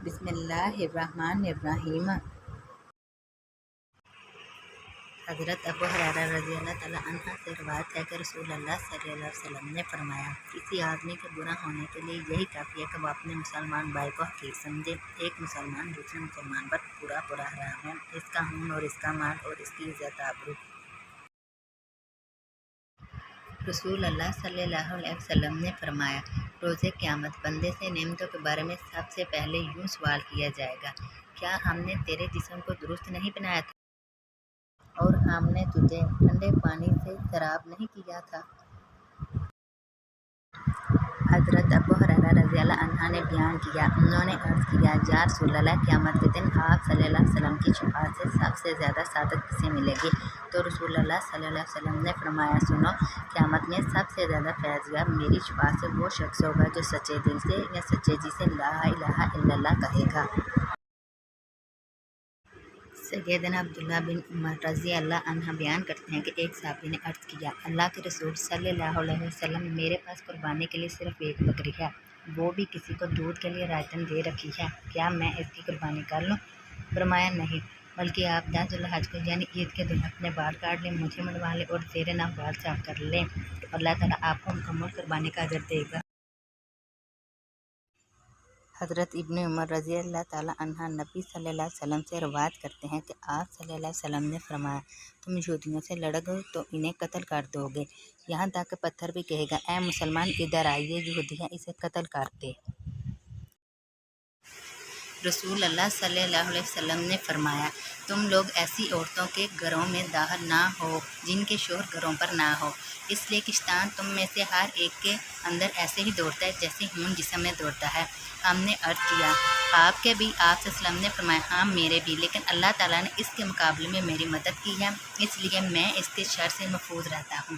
بسم اللہ الرحمن الرحیم۔ حضرت ابو ہریرہ رضی اللہ تعالیٰ عنہ سے روایت ہے کہ رسول اللہ صلی اللہ علیہ وسلم نے فرمایا، کسی آدمی کے برا ہونے کے لیے یہی کافی ہے کہ وہ اپنے مسلمان بھائی کو حقیر سمجھے۔ ایک مسلمان دوسرے مسلمان پر برا حرام ہے، اس کا خون اور اس کا مال اور اس کی عزت آبرو۔ رسول اللہ صلی اللہ علیہ وسلم نے فرمایا، روز قیامت بندے سے نعمتوں کے بارے میں سب سے پہلے یوں سوال کیا جائے گا، کیا ہم نے تیرے جسم کو درست نہیں بنایا تھا اور ہم نے تجھے ٹھنڈے پانی سے سیراب نہیں کیا تھا؟ حضرت ابو ہریرہ رضی اللہ عنہ نے بیان کیا، انہوں نے عرض کیا، یا رسول اللہ، قیامت کے دن آپ صلی اللہ علیہ وسلم کی شفاعت سے سب سے زیادہ سعادت کسے ملے گی؟ تو رسول اللہ صلی اللہ علیہ وسلم نے فرمایا، سنو، قیامت میں سب سے زیادہ فیض یاب میری شفاعت سے وہ شخص ہوگا جو سچے دل سے یا سچے جی سے لا الہ الا اللہ کہے گا۔ سیدنا عبداللہ بن عمر رضی اللہ عنہ بیان کرتے ہیں کہ ایک صحابی نے عرض کیا، اللہ کے رسول صلی اللہ علیہ وسلم، میرے پاس قربانی کے لیے صرف ایک بکری ہے، وہ بھی کسی کو دودھ کے لیے رائتن دے رکھی ہے، کیا میں اس کی قربانی کر لوں؟ فرمایا، نہیں، بلکہ آپ 10 ذوالحج کو یعنی عید کے دن اپنے بال کاٹ لیں، مجھے منڈوا لیں اور زیر ناف بال صاف کر لیں، تو اللہ تعالیٰ آپ کو مکمل قربانی کا اجر دے گا۔ حضرت ابن عمر رضی اللہ تعالیٰ عنہ نبی صلی اللہ علیہ وسلم سے روایت کرتے ہیں کہ آپ صلی اللہ علیہ وسلم نے فرمایا، تم یہودیوں سے لڑ گئے تو انہیں قتل کر دو گے، یہاں تک کہ پتھر بھی کہے گا، اے مسلمان ادھر آئیے، یہودی ہیں، اسے قتل کر دے۔ رسول اللہ صلی اللہ علیہ وسلم نے فرمایا، تم لوگ ایسی عورتوں کے گھروں میں داخل نہ ہو جن کے شوہر گھروں پر نہ ہو، اس لیے کہ شیطان تم میں سے ہر ایک کے اندر ایسے ہی دوڑتا ہے جیسے خون جسم میں دوڑتا ہے۔ ہم نے عرض کیا، آپ کے بھی؟ آپ صلی اللہ علیہ وسلم نے فرمایا، ہاں میرے بھی، لیکن اللہ تعالیٰ نے اس کے مقابلے میں میری مدد کی ہے، اس لیے میں اس کے شر سے محفوظ رہتا ہوں۔